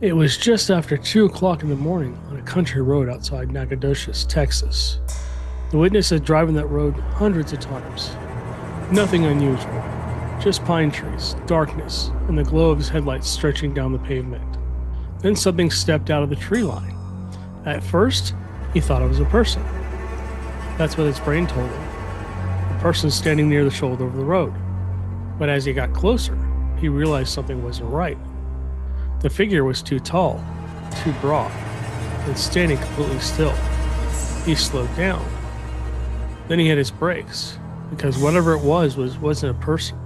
It was just after 2 o'clock in the morning on a country road outside Nacogdoches, Texas. The witness had driven that road hundreds of times. Nothing unusual, just pine trees, darkness, and the glow of his headlights stretching down the pavement. Then something stepped out of the tree line. At first, he thought it was a person. That's what his brain told him. A person standing near the shoulder of the road. But as he got closer, he realized something wasn't right. The figure was too tall, too broad, and standing completely still. He slowed down. Then he hit his brakes, because whatever it wasn't a person.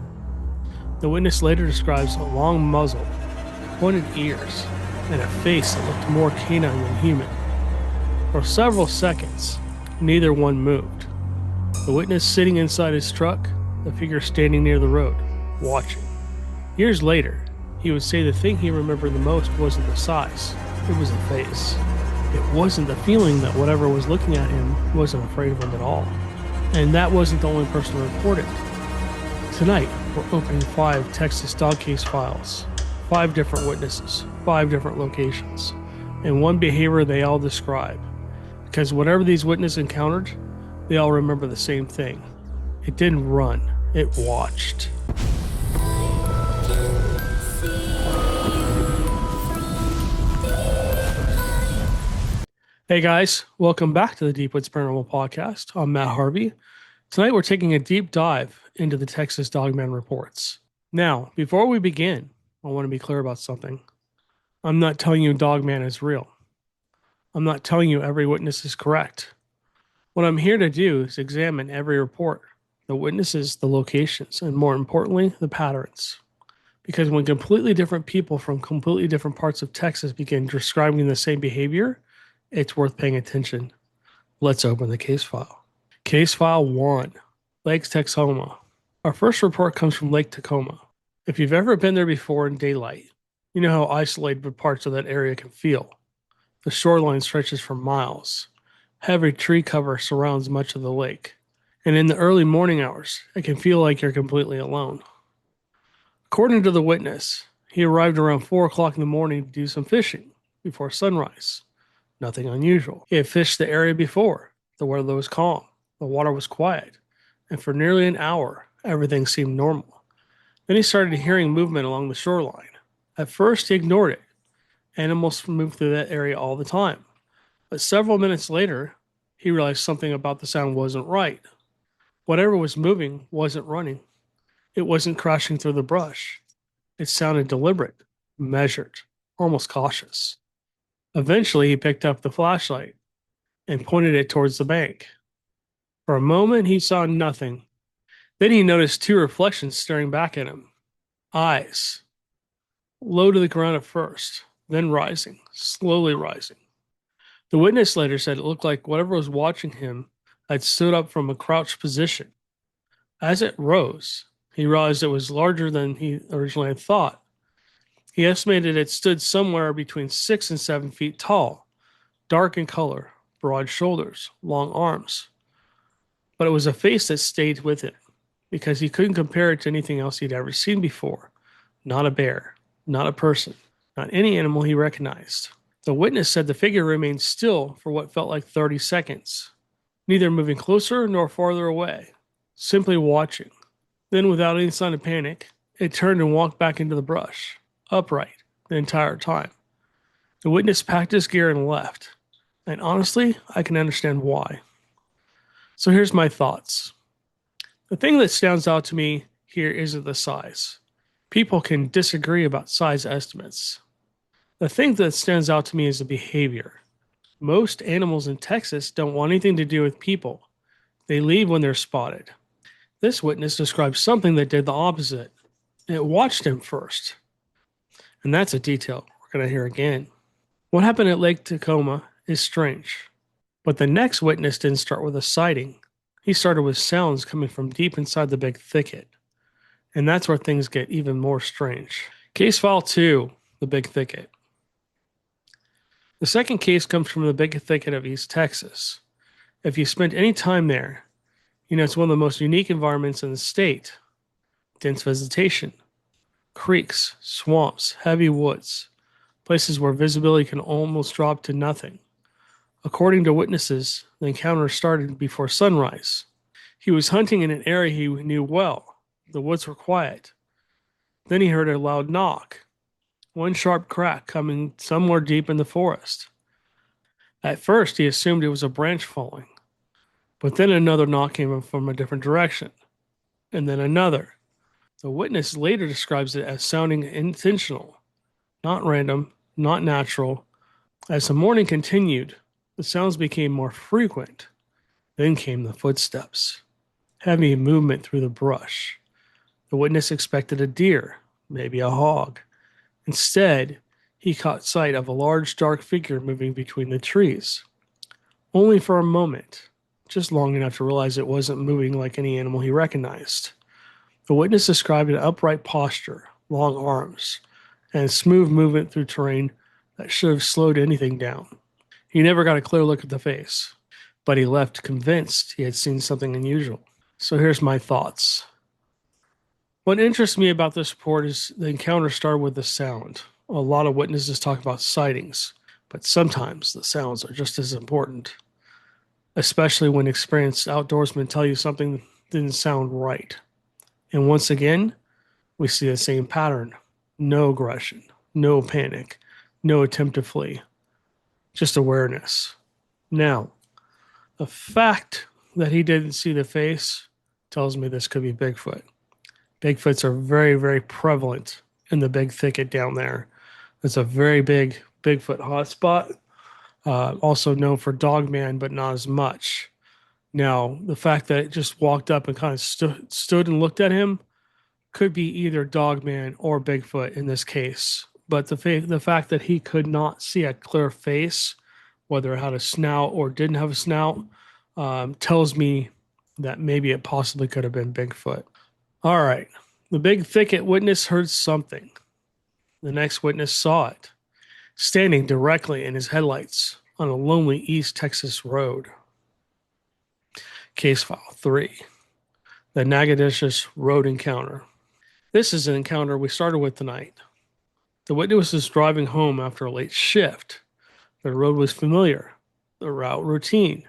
The witness later describes a long muzzle, pointed ears, and a face that looked more canine than human. For several seconds, neither one moved. The witness sitting inside his truck, the figure standing near the road, watching. Years later, he would say the thing he remembered the most wasn't the size, it was the face. It wasn't the feeling that whatever was looking at him wasn't afraid of him at all. And that wasn't the only person who reported. Tonight, we're opening 5 Texas dog case files. 5 different witnesses, 5 different locations, and one behavior they all describe. Because whatever these witnesses encountered, they all remember the same thing. It didn't run, it watched. Hey guys, welcome back to the Deep Woods Paranormal Podcast. I'm Matt Harvey. Tonight we're taking a deep dive into the Texas Dogman reports. Now, before we begin, I want to be clear about something. I'm not telling you Dogman is real. I'm not telling you every witness is correct. What I'm here to do is examine every report, the witnesses, the locations, and more importantly, the patterns. Because when completely different people from completely different parts of Texas begin describing the same behavior, it's worth paying attention. Let's open the case file. Case file 1, Lake Texoma. Our first report comes from Lake Texoma. If you've ever been there before in daylight, you know how isolated parts of that area can feel. The shoreline stretches for miles. Heavy tree cover surrounds much of the lake. And in the early morning hours, it can feel like you're completely alone. According to the witness, he arrived around 4 o'clock in the morning to do some fishing before sunrise. Nothing unusual. He had fished the area before. The weather was calm. The water was quiet. And for nearly an hour, everything seemed normal. Then he started hearing movement along the shoreline. At first, he ignored it. Animals moved through that area all the time. But several minutes later, he realized something about the sound wasn't right. Whatever was moving wasn't running. It wasn't crashing through the brush. It sounded deliberate, measured, almost cautious. Eventually, he picked up the flashlight and pointed it towards the bank. For a moment, he saw nothing. Then he noticed 2 reflections staring back at him. Eyes. Low to the ground at first, then rising, slowly rising. The witness later said it looked like whatever was watching him had stood up from a crouched position. As it rose, he realized it was larger than he originally had thought. He estimated it stood somewhere between 6 and 7 feet tall, dark in color, broad shoulders, long arms. But it was a face that stayed with him, because he couldn't compare it to anything else he'd ever seen before. Not a bear, not a person, not any animal he recognized. The witness said the figure remained still for what felt like 30 seconds, neither moving closer nor farther away, simply watching. Then, without any sign of panic, it turned and walked back into the brush, upright the entire time. The witness packed his gear and left, and honestly, I can understand why. So here's my thoughts. The thing that stands out to me here isn't the size. People can disagree about size estimates. The thing that stands out to me is the behavior. Most animals in Texas don't want anything to do with people. They leave when they're spotted. This witness describes something that did the opposite. It watched him first. And that's a detail we're going to hear again. What happened at Lake Texoma is strange. But the next witness didn't start with a sighting. He started with sounds coming from deep inside the big thicket. And that's where things get even more strange. Case file 2, the big thicket. The second case comes from the big thicket of East Texas. If you spent any time there, you know it's one of the most unique environments in the state. Dense vegetation, creeks, swamps, heavy woods, places where visibility can almost drop to nothing. According to witnesses, the encounter started before sunrise. He was hunting in an area he knew well. The woods were quiet. Then he heard a loud knock, one sharp crack coming somewhere deep in the forest. At first, he assumed it was a branch falling, but then another knock came from a different direction, and then another. The witness later describes it as sounding intentional, not random, not natural. As the morning continued, the sounds became more frequent. Then came the footsteps, heavy movement through the brush. The witness expected a deer, maybe a hog. Instead, he caught sight of a large dark figure moving between the trees. Only for a moment, just long enough to realize it wasn't moving like any animal he recognized. The witness described an upright posture, long arms, and smooth movement through terrain that should have slowed anything down. He never got a clear look at the face, but he left convinced he had seen something unusual. So here's my thoughts. What interests me about this report is the encounter started with the sound. A lot of witnesses talk about sightings, but sometimes the sounds are just as important, especially when experienced outdoorsmen tell you something didn't sound right. And once again, we see the same pattern. No aggression, no panic, no attempt to flee, just awareness. Now, the fact that he didn't see the face tells me this could be Bigfoot. Bigfoots are very, very prevalent in the big thicket down there. It's a very big Bigfoot hotspot, also known for Dogman, but not as much. Now, the fact that it just walked up and kind of stood and looked at him could be either Dogman or Bigfoot in this case. But the fact that he could not see a clear face, whether it had a snout or didn't have a snout, tells me that maybe it possibly could have been Bigfoot. All right. The big thicket witness heard something. The next witness saw it, standing directly in his headlights on a lonely East Texas road. Case file 3. The Nacogdoches Road Encounter. This is an encounter we started with tonight. The witness was driving home after a late shift. The road was familiar, the route routine,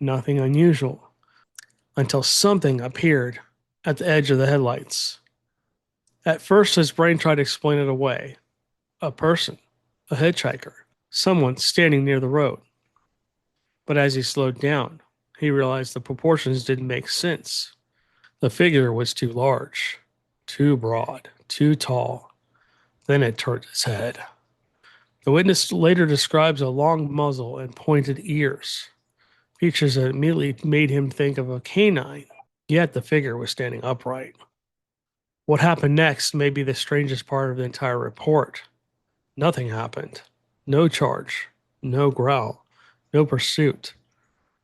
nothing unusual, until something appeared at the edge of the headlights. At first, his brain tried to explain it away. A person, a hitchhiker, someone standing near the road. But as he slowed down, he realized the proportions didn't make sense. The figure was too large, too broad, too tall. Then it turned its head. The witness later describes a long muzzle and pointed ears, features that immediately made him think of a canine, yet the figure was standing upright. What happened next may be the strangest part of the entire report. Nothing happened. No charge, no growl, no pursuit.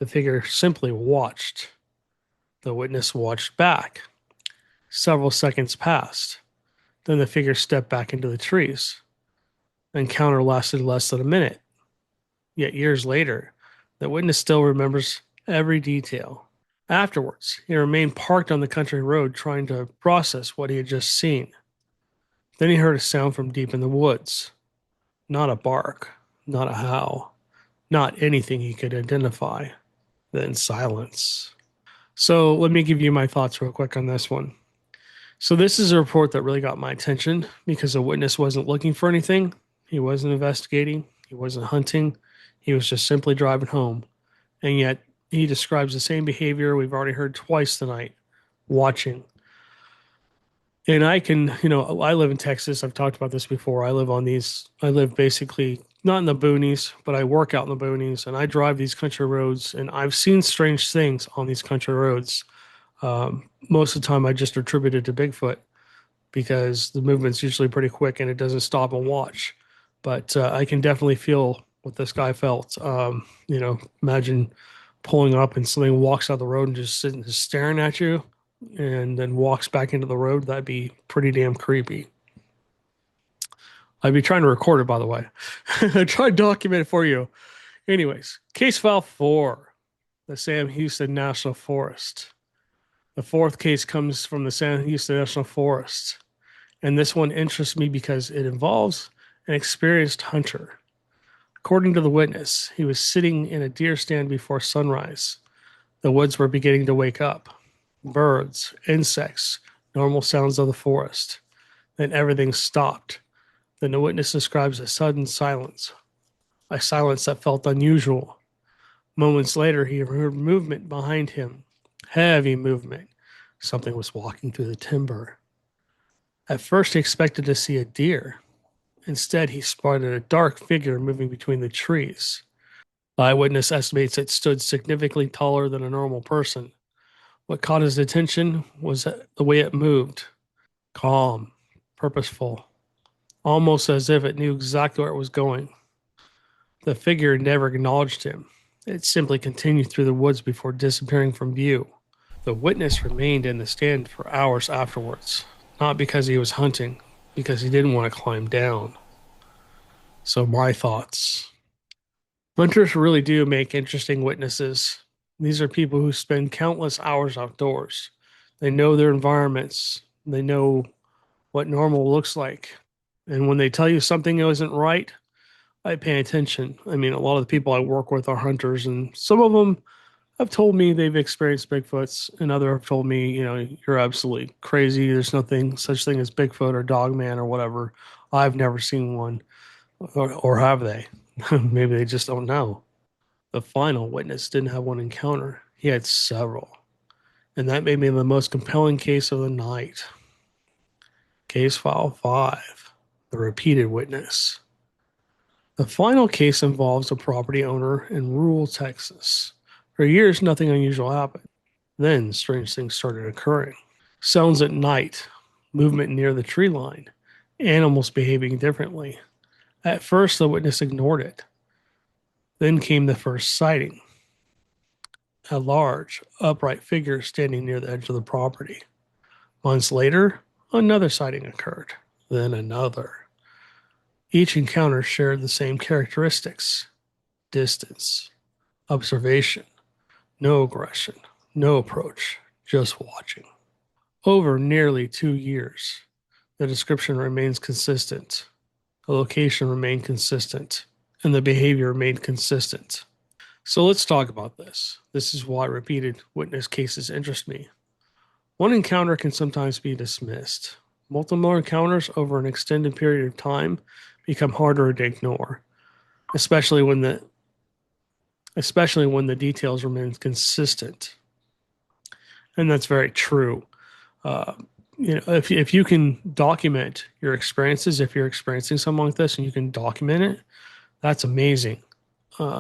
The figure simply watched. The witness watched back. Several seconds passed. Then the figure stepped back into the trees. The encounter lasted less than a minute. Yet years later, the witness still remembers every detail. Afterwards, he remained parked on the country road trying to process what he had just seen. Then he heard a sound from deep in the woods. Not a bark, not a howl, not anything he could identify. Then silence. So let me give you my thoughts real quick on this one. So this is a report that really got my attention because the witness wasn't looking for anything. He wasn't investigating. He wasn't hunting. He was just simply driving home. And yet he describes the same behavior we've already heard twice tonight, watching. And I can, I live in Texas. I've talked about this before. I live basically not in the boonies, but I work out in the boonies and I drive these country roads and I've seen strange things on these country roads. Most of the time I just attribute it to Bigfoot because the movement's usually pretty quick and it doesn't stop and watch. But I can definitely feel what this guy felt. Imagine pulling up and something walks out the road and just sitting just staring at you and then walks back into the road. That'd be pretty damn creepy. I'd be trying to record it, by the way. I tried to document it for you. Anyways, case file 4, the Sam Houston National Forest. The fourth case comes from the Sam Houston National Forest. And this one interests me because it involves an experienced hunter. According to the witness, he was sitting in a deer stand before sunrise. The woods were beginning to wake up. Birds, insects, normal sounds of the forest. Then everything stopped. Then the witness describes a sudden silence, a silence that felt unusual. Moments later, he heard movement behind him, heavy movement. Something was walking through the timber. At first, he expected to see a deer. Instead, he spotted a dark figure moving between the trees. The eyewitness estimates it stood significantly taller than a normal person. What caught his attention was the way it moved, calm, purposeful, almost as if it knew exactly where it was going. The figure never acknowledged him. It simply continued through the woods before disappearing from view. The witness remained in the stand for hours afterwards, not because he was hunting, because he didn't want to climb down. So, my thoughts. Hunters really do make interesting witnesses. These are people who spend countless hours outdoors. They know their environments, they know what normal looks like. And when they tell you something isn't right, I pay attention. I mean, a lot of the people I work with are hunters, and some of them have told me they've experienced Bigfoots, and others have told me, you're absolutely crazy. There's nothing such thing as Bigfoot or Dogman or whatever. I've never seen one, or have they? Maybe they just don't know. The final witness didn't have one encounter, he had several. And that made me the most compelling case of the night. Case file 5, the repeated witness. The final case involves a property owner in rural Texas. For years, nothing unusual happened. Then, strange things started occurring. Sounds at night, movement near the tree line, animals behaving differently. At first, the witness ignored it. Then came the first sighting, a large, upright figure standing near the edge of the property. Months later, another sighting occurred, then another. Each encounter shared the same characteristics: distance, observation, no aggression, no approach, just watching. Over nearly 2 years, the description remains consistent, the location remained consistent, and the behavior remained consistent. So let's talk about this. This is why repeated witness cases interest me. One encounter can sometimes be dismissed. Multiple encounters over an extended period of time become harder to ignore, especially when the details remain consistent. And that's very true. Uh, if you can document your experiences, if you're experiencing something like this and you can document it, that's amazing.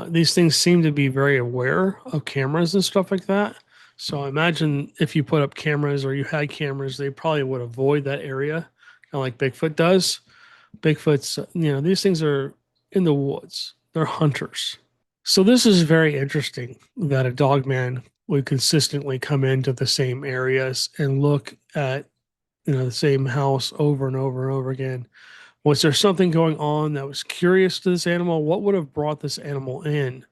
These things seem to be very aware of cameras and stuff like that. So I imagine if you put up cameras or you had cameras, they probably would avoid that area, kind of like Bigfoot does. Bigfoot's, these things are in the woods. They're hunters. So this is very interesting that a dogman would consistently come into the same areas and look at, the same house over and over and over again. Was there something going on that was curious to this animal? What would have brought this animal in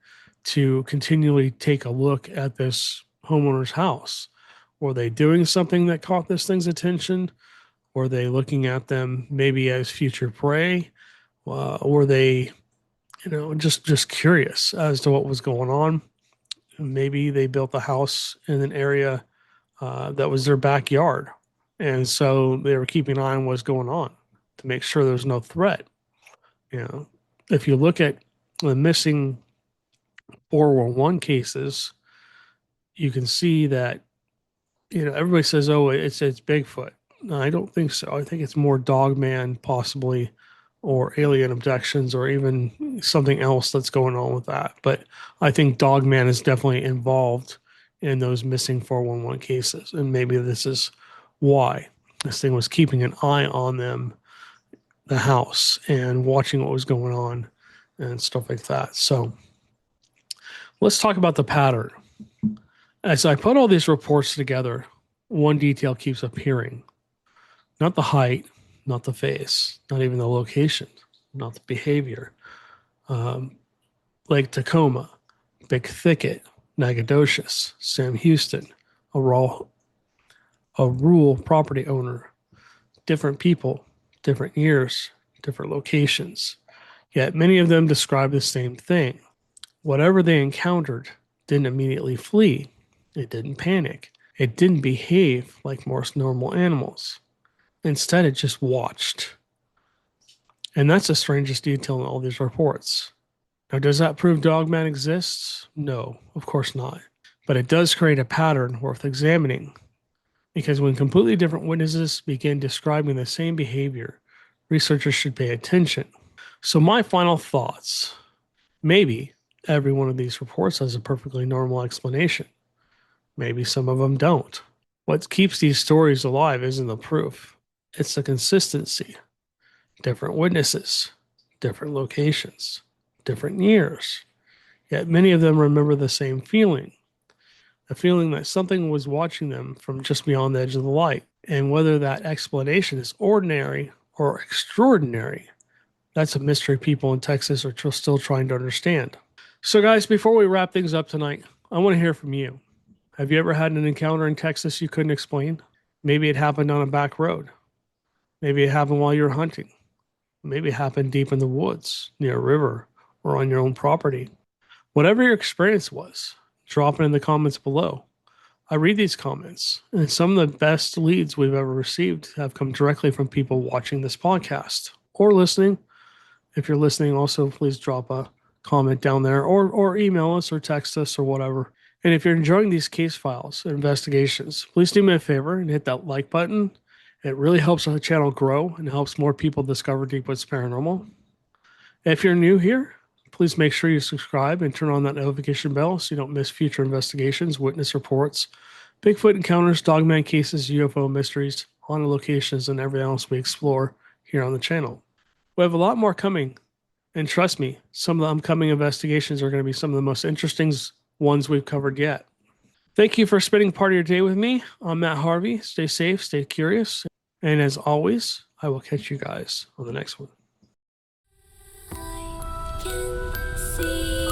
to continually take a look at this homeowner's house? Were they doing something that caught this thing's attention? Were they looking at them maybe as future prey? Were they, just curious as to what was going on? Maybe they built a house in an area that was their backyard, and so they were keeping an eye on what's going on to make sure there's no threat. If you look at the missing 411 cases, you can see that everybody says, "Oh, it's Bigfoot." No, I don't think so. I think it's more Dogman, possibly, or alien abductions, or even something else that's going on with that. But I think Dogman is definitely involved in those missing 411 cases, and maybe this is why this thing was keeping an eye on them, the house, and watching what was going on and stuff like that. So let's talk about the pattern. As I put all these reports together, one detail keeps appearing. Not the height, not the face, not even the location, not the behavior. Lake Texoma, Big Thicket, Nacogdoches, Sam Houston, a rural property owner, different people, different years, different locations. Yet many of them describe the same thing. Whatever they encountered didn't immediately flee. It didn't panic. It didn't behave like most normal animals. Instead, it just watched. And that's the strangest detail in all these reports. Now, does that prove Dogman exists? No, of course not. But it does create a pattern worth examining. Because when completely different witnesses begin describing the same behavior, researchers should pay attention. So, my final thoughts. Maybe every one of these reports has a perfectly normal explanation. Maybe some of them don't. What keeps these stories alive isn't the proof, it's the consistency. Different witnesses, different locations, different years. Yet many of them remember the same feeling, the feeling that something was watching them from just beyond the edge of the light. And whether that explanation is ordinary or extraordinary, that's a mystery people in Texas are still trying to understand. So, guys, before we wrap things up tonight, I want to hear from you. Have you ever had an encounter in Texas you couldn't explain? Maybe it happened on a back road. Maybe it happened while you were hunting. Maybe it happened deep in the woods, near a river, or on your own property. Whatever your experience was, drop it in the comments below. I read these comments, and some of the best leads we've ever received have come directly from people watching this podcast or listening. If you're listening, also please drop a comment down there or email us or text us or whatever. And if you're enjoying these case files and investigations, please do me a favor and hit that like button. It really helps the channel grow and helps more people discover Deep Woods Paranormal. If you're new here, please make sure you subscribe and turn on that notification bell so you don't miss future investigations, witness reports, Bigfoot encounters, Dogman cases, UFO mysteries, haunted locations, and everything else we explore here on the channel. We have a lot more coming, and trust me, some of the upcoming investigations are going to be some of the most interesting ones we've covered yet. Thank you for spending part of your day with me. I'm Matt Harvey. Stay safe, stay curious, and as always, I will catch you guys on the next one. I can see